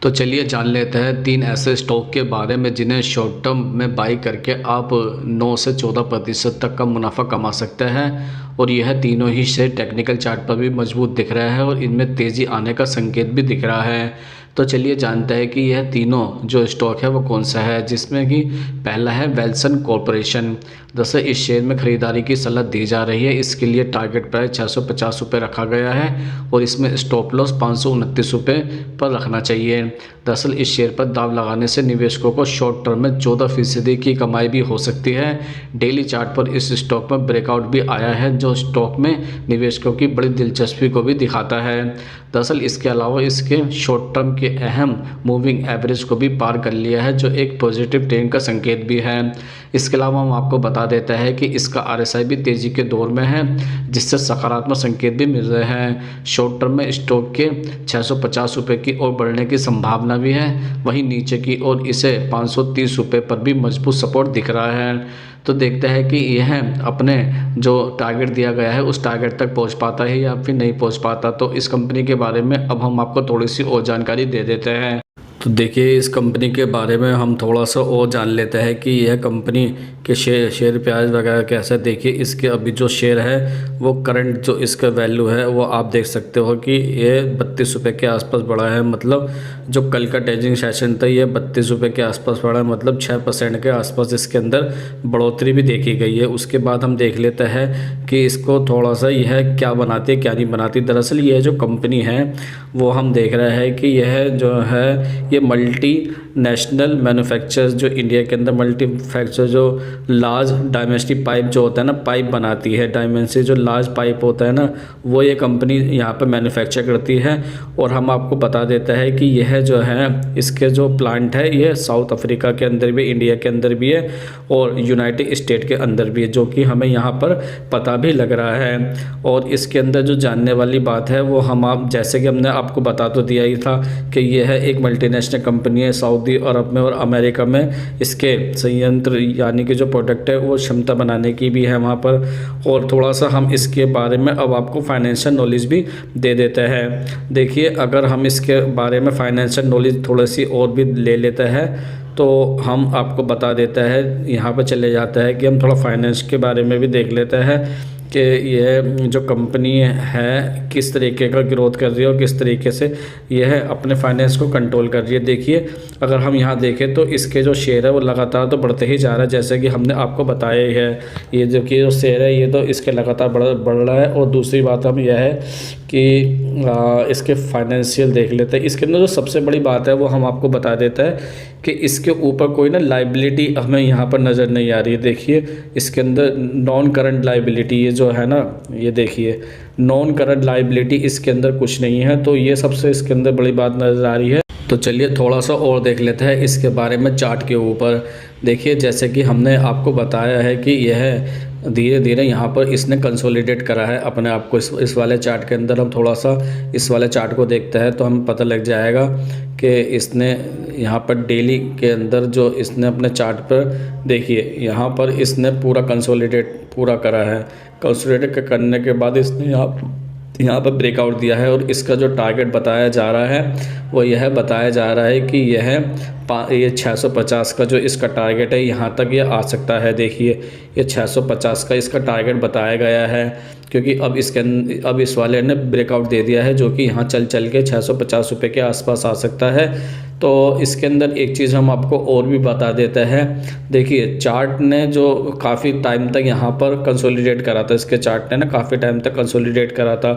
तो चलिए जान लेते हैं 3 ऐसे स्टॉक के बारे में जिन्हें शॉर्ट टर्म में बाई करके आप 9 से 14% तक का मुनाफा कमा सकते हैं। और यह तीनों ही शेयर टेक्निकल चार्ट पर भी मजबूत दिख रहा है और इनमें तेज़ी आने का संकेत भी दिख रहा है। तो चलिए जानते हैं कि यह तीनों जो स्टॉक है वो कौन सा है, जिसमें कि पहला है वेल्सन कॉरपोरेशन। दरअसल इस शेयर में खरीदारी की सलाह दी जा रही है। इसके लिए टारगेट प्राइस 650 रुपये रखा गया है और इसमें स्टॉप लॉस 529 रुपये पर रखना चाहिए। दरअसल इस शेयर पर दाव लगाने से निवेशकों को शॉर्ट टर्म में 14% की कमाई भी हो सकती है। डेली चार्ट पर इस स्टॉक में ब्रेकआउट भी आया है, जो स्टॉक में निवेशकों की बड़ी दिलचस्पी को भी दिखाता है। दरअसल इसके अलावा इसके शॉर्ट टर्म के अहम मूविंग एवरेज को भी पार कर लिया है, जो एक पॉजिटिव ट्रेंड का संकेत भी है। इसके अलावा हम आपको बता देते हैं कि इसका RSI भी तेज़ी के दौर में है, जिससे सकारात्मक संकेत भी मिल रहे हैं। शॉर्ट टर्म में स्टॉक के 650 रुपये की ओर बढ़ने की संभावना भी है। वहीं नीचे की ओर इसे 530 रुपये पर भी मजबूत सपोर्ट दिख रहा है। तो देखते हैं कि यह अपने जो टारगेट दिया गया है उस टारगेट तक पहुंच पाता है या फिर नहीं पहुंच पाता। तो इस कंपनी के बारे में अब हम आपको थोड़ी सी और जानकारी दे देते हैं। तो देखिए इस कंपनी के बारे में हम थोड़ा सा और जान लेते हैं कि यह कंपनी के शेयर प्राइस वगैरह कैसा है। देखिए इसके अभी जो शेयर है वो करंट जो इसका वैल्यू है वो आप देख सकते हो कि ये 32 रुपये के आसपास बढ़ा है। मतलब जो कल का ट्रेडिंग सेशन था ये 32 रुपये के आसपास बढ़ा है, मतलब 6% के आसपास इसके अंदर बढ़ोतरी भी देखी गई है। उसके बाद हम देख लेते हैं कि इसको थोड़ा सा यह क्या बनाती है क्या नहीं बनाती। दरअसल यह जो कंपनी है वो हम देख रहे हैं कि यह जो है ये मल्टी नेशनल मैन्युफैक्चरर्स जो इंडिया के अंदर मल्टीफैक्चर जो लार्ज डायमेंसिटी पाइप जो होता है ना, पाइप बनाती है। डायमेंसिटी जो लार्ज पाइप होता है ना, वो ये कंपनी यहाँ पे मैन्युफैक्चर करती है। और हम आपको बता देते हैं कि यह जो है इसके जो प्लांट है ये साउथ अफ्रीका के अंदर भी, इंडिया के अंदर भी है और यूनाइटेड स्टेट के अंदर भी है, जो कि हमें यहाँ पर पता भी लग रहा है। और इसके अंदर जो जानने वाली बात है वो हम आप जैसे कि हमने आपको बता तो दिया ही था कि यह है एक मल्टीनेशनल कंपनी है। सऊदी अरब में और अमेरिका में इसके संयंत्र यानी कि जो प्रोडक्ट है वो क्षमता बनाने की भी है वहाँ पर। और थोड़ा सा हम इसके बारे में अब आपको फाइनेंशियल नॉलेज भी दे देते हैं। देखिए अगर हम इसके बारे में फाइनेंशियल नॉलेज थोड़ी सी और भी ले लेते हैं तो हम आपको बता देता है, यहाँ पर चले जाता है कि हम थोड़ा फाइनेंस के बारे में भी देख लेते हैं कि यह जो कंपनी है किस तरीके का ग्रोथ कर रही है और किस तरीके से यह अपने फाइनेंस को कंट्रोल कर रही है। देखिए अगर हम यहाँ देखें तो इसके जो शेयर है वो लगातार तो बढ़ते ही जा रहा है, जैसे कि हमने आपको बताया ही है। ये जो शेयर है ये तो इसके लगातार बढ़ रहा है। और दूसरी बात हम यह है कि इसके फाइनेंशियल देख लेते हैं। इसके अंदर जो सबसे बड़ी बात है वो हम आपको बता देता है कि इसके ऊपर कोई ना लाइबिलिटी हमें यहाँ पर नज़र नहीं आ रही है। देखिए इसके अंदर नॉन करंट लाइबिलिटी ये जो है ना, ये देखिए नॉन करंट लाइबिलिटी इसके अंदर कुछ नहीं है। तो ये सबसे इसके अंदर बड़ी बात नज़र आ रही है। तो चलिए थोड़ा सा और देख लेते हैं इसके बारे में चार्ट के ऊपर। देखिए जैसे कि हमने आपको बताया है कि यह धीरे धीरे यहाँ पर इसने कंसोलिडेट करा है अपने आप को। इस वाले चार्ट के अंदर हम थोड़ा सा इस वाले चार्ट को देखते हैं तो हमें पता लग जाएगा कि इसने यहाँ पर डेली के अंदर जो इसने अपने चार्ट पर देखिए यहाँ पर इसने पूरा कंसोलिडेट पूरा करा है। कंसोलिडेट करने के बाद इसने यहाँ पर ब्रेकआउट दिया है और इसका जो टारगेट बताया जा रहा है वो यह बताया जा रहा है कि ये 650 का जो इसका टारगेट है यहाँ तक ये आ सकता है। देखिए ये 650 का इसका टारगेट बताया गया है, क्योंकि अब इस वाले ने ब्रेकआउट दे दिया है जो कि यहाँ चल के 650 रुपये के आसपास आ सकता है। तो इसके अंदर एक चीज़ हम आपको और भी बता देते हैं। देखिए चार्ट ने जो काफ़ी टाइम तक यहाँ पर कंसोलिडेट करा था, इसके चार्ट ने ना काफ़ी टाइम तक कंसोलिडेट करा था।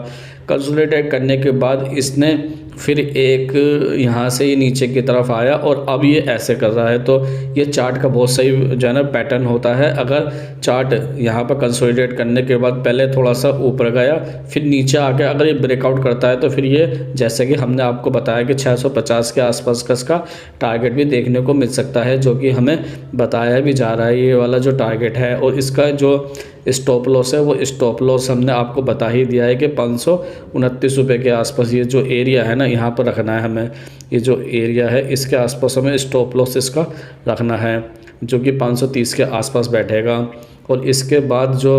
कंसोलिडेट करने के बाद इसने फिर एक यहाँ से ये नीचे की तरफ आया और अब ये ऐसे कर रहा है। तो ये चार्ट का बहुत सही जो है ना पैटर्न होता है। अगर चार्ट यहाँ पर कंसोलिडेट करने के बाद पहले थोड़ा सा ऊपर गया फिर नीचे आके अगर ये ब्रेकआउट करता है तो फिर ये जैसे कि हमने आपको बताया कि 650 के आसपास का इसका टारगेट भी देखने को मिल सकता है, जो कि हमें बताया भी जा रहा है ये वाला जो टारगेट है। और इसका जो स्टॉप लॉस है वो स्टॉप लॉस हमने आपको बता ही दिया है कि 529 रुपये के आसपास ये जो एरिया है ना यहाँ पर रखना है हमें। ये जो एरिया है इसके आसपास हमें स्टॉप लॉस इसका रखना है, जो कि 530 के आसपास बैठेगा। और इसके बाद जो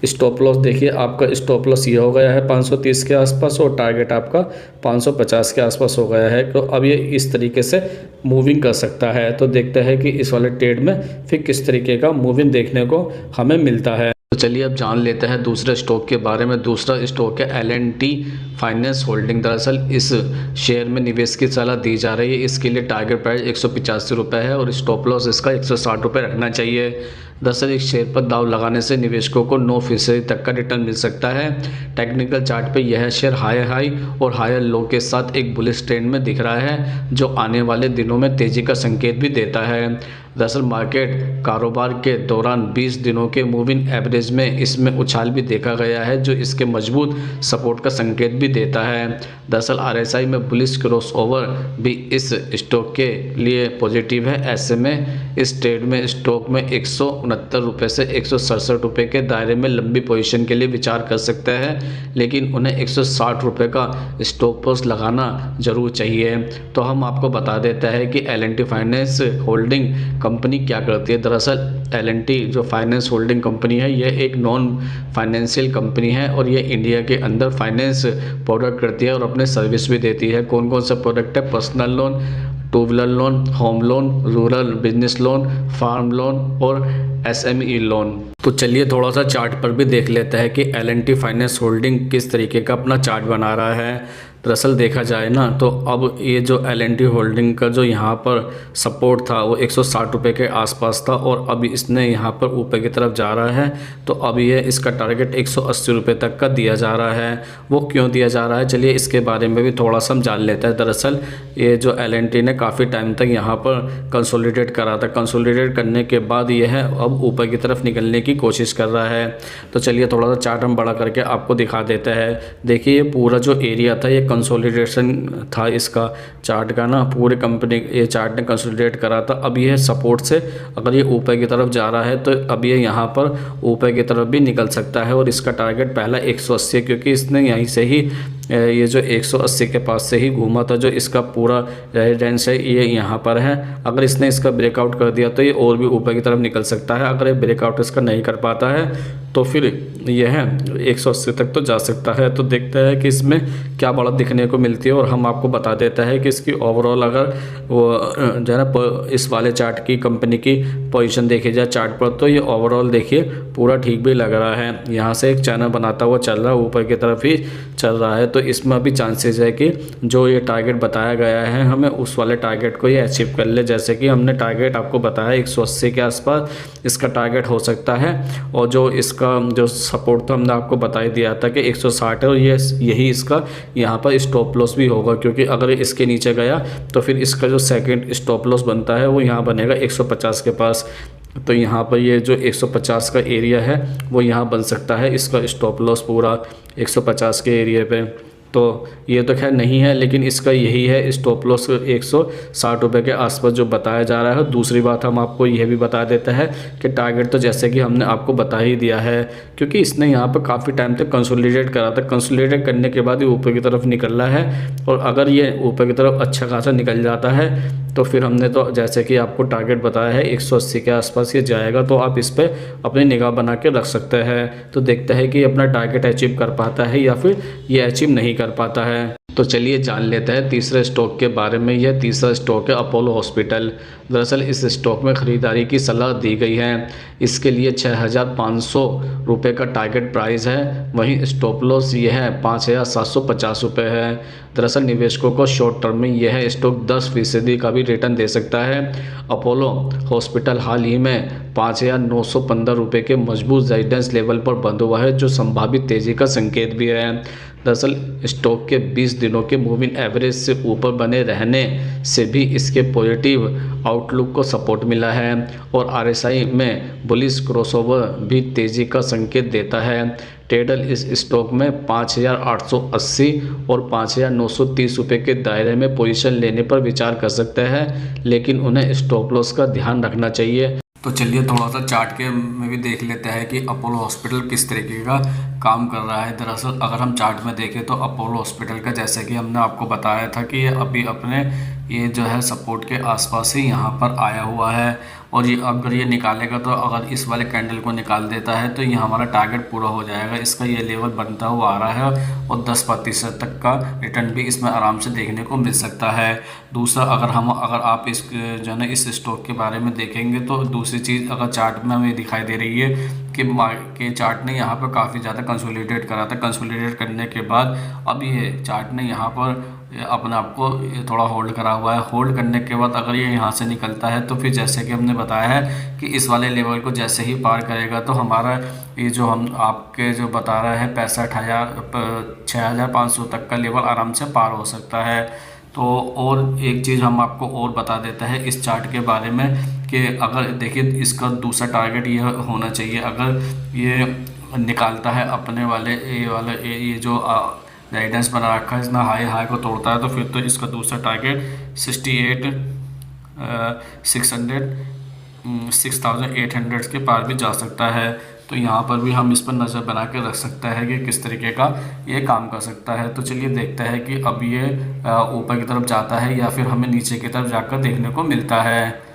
स्टॉप लॉस देखिए, आपका स्टॉप लॉस ये हो गया है 530 के आसपास और टारगेट आपका 550 के आसपास हो गया है। तो अब ये इस तरीके से मूविंग कर सकता है। तो देखते हैं कि इस वाले ट्रेड में फिर किस तरीके का मूविंग देखने को हमें मिलता है। तो चलिए अब जान लेते हैं दूसरे स्टॉक के बारे में। दूसरा स्टॉक है L&T फाइनेंस होल्डिंग। दरअसल इस शेयर में निवेश की सलाह दी जा रही है। इसके लिए टारगेट प्राइस 185 रुपये है और स्टॉप लॉस इसका 160 रुपये रखना चाहिए। दरअसल इस शेयर पर दाव लगाने से निवेशकों को 9% तक का रिटर्न मिल सकता है। टेक्निकल चार्ट पे यह शेयर हायर हाई और हायर लो के साथ एक बुलिश ट्रेंड में दिख रहा है, जो आने वाले दिनों में तेज़ी का संकेत भी देता है। दरअसल मार्केट कारोबार के दौरान 20 दिनों के मूविंग एवरेज में इसमें उछाल भी देखा गया है, जो इसके मजबूत सपोर्ट का संकेत भी देता है। दरअसल RSI में बुलिश क्रॉसओवर भी इस स्टॉक के लिए पॉजिटिव है। ऐसे में इस ट्रेड में स्टॉक में 169 रुपये से 167 रुपये के दायरे में लंबी पोजीशन के लिए विचार कर सकते हैं, लेकिन उन्हें 160 रुपये का स्टॉप लॉस लगाना जरूर चाहिए। तो हम आपको बता देते हैं कि L&T फाइनेंस होल्डिंग कंपनी क्या करती है। दरअसल L&T जो फाइनेंस होल्डिंग कंपनी है, यह एक नॉन फाइनेंशियल कंपनी है और ये इंडिया के अंदर फाइनेंस प्रोडक्ट करती है और अपने सर्विस भी देती है। कौन कौन सा प्रोडक्ट है? Personal loan, two wheeler loan, home loan, rural business loan, farm loan और SME लोन। तो चलिए थोड़ा सा चार्ट पर भी देख लेते हैं कि L&T फाइनेंस होल्डिंग किस तरीके का अपना चार्ट बना रहा है। दरअसल देखा जाए ना, तो अब ये जो L&T होल्डिंग का जो यहाँ पर सपोर्ट था वो 160 रुपये के आसपास था और अभी इसने यहाँ पर ऊपर की तरफ जा रहा है। तो अब ये इसका टारगेट 180 रुपये तक का दिया जा रहा है। वो क्यों दिया जा रहा है, चलिए इसके बारे में भी थोड़ा सा हम जान लेते हैं। दरअसल ये जो L&T ने काफ़ी टाइम तक यहाँ पर कंसोलिडेट करा था। कंसोलिडेट करने के बाद यह अब ऊपर की तरफ निकलने की कोशिश कर रहा है। तो चलिए थोड़ा सा चार्ट हम बड़ा करके आपको दिखा देते हैं। देखिए ये पूरा जो एरिया था, ये कंसोलिडेशन था इसका चार्ट का ना, पूरे कंपनी ये चार्ट ने कंसोलिडेट करा था। अब ये सपोर्ट से अगर ये ऊपर की तरफ जा रहा है तो अब ये यहाँ पर ऊपर की तरफ भी निकल सकता है और इसका टारगेट पहला 180 है, क्योंकि इसने यहीं से ही ये जो 180 के पास से ही घूमा था। जो इसका पूरा रेजिडेंस है ये यहाँ पर है। अगर इसने इसका ब्रेकआउट कर दिया तो ये और भी ऊपर की तरफ निकल सकता है। अगर ये ब्रेकआउट इसका नहीं कर पाता है तो फिर यह 180 तक तो जा सकता है। तो देखते हैं कि इसमें क्या बढ़त दिखने को मिलती है और हम आपको बता देता है कि इसकी ओवरऑल अगर वो जो है ना इस वाले चार्ट की कंपनी की पोजीशन देखी जाए चार्ट पर, तो ये ओवरऑल देखिए पूरा ठीक भी लग रहा है। यहाँ से एक चैनल बनाता हुआ चल रहा है, ऊपर की तरफ ही चल रहा है। तो इसमें अभी चांसेस है कि जो ये टारगेट बताया गया है हमें उस वाले टारगेट को ये अचीव कर ले। जैसे कि हमने टारगेट आपको बताया 180 के आसपास इसका टारगेट हो सकता है और जो इसका जो सपोर्ट था हमने आपको बता ही दिया था कि 160 है और ये यही इसका यहाँ पर स्टॉप लॉस भी होगा, क्योंकि अगर इसके नीचे गया तो फिर इसका जो सेकंड स्टॉप लॉस बनता है वो यहाँ बनेगा 150 के पास। तो यहाँ पर ये जो 150 का एरिया है वो यहाँ बन सकता है इसका स्टॉप लॉस पूरा 150 के एरिया पे। तो ये तो खैर नहीं है, लेकिन इसका यही है स्टॉप लॉस 160 रुपये के आसपास जो बताया जा रहा है। दूसरी बात हम आपको यह भी बता देते हैं कि टारगेट तो जैसे कि हमने आपको बता ही दिया है, क्योंकि इसने यहाँ पर काफ़ी टाइम तक कंसोलिडेट करा था। कंसोलिडेट करने के बाद ये ऊपर की तरफ निकल रहा है और अगर ये ऊपर की तरफ अच्छा खासा निकल जाता है तो फिर हमने तो जैसे कि आपको टारगेट बताया है 180 के आसपास ये जाएगा, तो आप इस पर अपनी निगाह बना के रख सकते हैं। तो देखते हैं कि अपना टारगेट अचीव कर पाता है या फिर ये अचीव नहीं कर पाता है। तो चलिए जान लेते हैं तीसरे स्टॉक के बारे में। यह तीसरा स्टॉक है अपोलो हॉस्पिटल। दरअसल इस स्टॉक में ख़रीदारी की सलाह दी गई है। इसके लिए 6,500 रुपये का टारगेट प्राइस है। वहीं स्टॉप लॉस यह है 5,750 रुपये है। दरअसल निवेशकों को शॉर्ट टर्म में यह स्टॉक 10% का भी रिटर्न दे सकता है। अपोलो हॉस्पिटल हाल ही में 5,915 रुपये के मजबूत रेजिडेंस लेवल पर बंद हुआ है, जो संभावित तेज़ी का संकेत भी है। दरअसल स्टॉक के 20 दिनों के मूविंग एवरेज से ऊपर बने रहने से भी इसके पॉजिटिव आउटलुक को सपोर्ट मिला है और RSI में बुलिश क्रॉसओवर भी तेज़ी का संकेत देता है। ट्रेडर इस स्टॉक में 5,880 और 5,930 रुपये के दायरे में पोजीशन लेने पर विचार कर सकते हैं, लेकिन उन्हें स्टॉप लॉस का ध्यान रखना चाहिए। तो चलिए थोड़ा सा चार्ट के में भी देख लेते हैं कि अपोलो हॉस्पिटल किस तरीके का काम कर रहा है। दरअसल अगर हम चार्ट में देखें तो अपोलो हॉस्पिटल का जैसे कि हमने आपको बताया था कि ये अभी अपने ये जो है सपोर्ट के आसपास ही यहाँ पर आया हुआ है और ये अगर ये निकालेगा तो अगर इस वाले कैंडल को निकाल देता है तो ये हमारा टारगेट पूरा हो जाएगा। इसका ये लेवल बनता हुआ आ रहा है और 10% तक का रिटर्न भी इसमें आराम से देखने को मिल सकता है। दूसरा, अगर आप इस जो है ना इस स्टॉक के बारे में देखेंगे तो दूसरी चीज़ अगर चार्ट में हमें दिखाई दे रही है कि चार्ट ने यहाँ पर काफ़ी ज़्यादा कंसोलिडेट करा था। कंसोलिडेट करने के बाद अब ये चार्ट ने यहाँ पर अपने आप को थोड़ा होल्ड करा हुआ है। होल्ड करने के बाद अगर ये यहाँ से निकलता है तो फिर जैसे कि हमने बताया है कि इस वाले लेवल को जैसे ही पार करेगा तो हमारा ये जो हम आपके जो बता रहे हैं 65,500 तक का लेवल आराम से पार हो सकता है। तो और एक चीज़ हम आपको और बता देते हैं इस चार्ट के बारे में कि अगर देखिए इसका दूसरा टारगेट ये होना चाहिए, अगर ये निकालता है अपने वाले ये जो गाइडेंस बना रखा है, इतना हाई को तोड़ता है तो फिर तो इसका दूसरा टारगेट 6,800 के पार भी जा सकता है। तो यहाँ पर भी हम इस पर नज़र बना के रख सकते हैं कि किस तरीके का ये काम कर सकता है। तो चलिए देखते हैं कि अब ये ऊपर की तरफ जाता है या फिर हमें नीचे की तरफ जाकर देखने को मिलता है।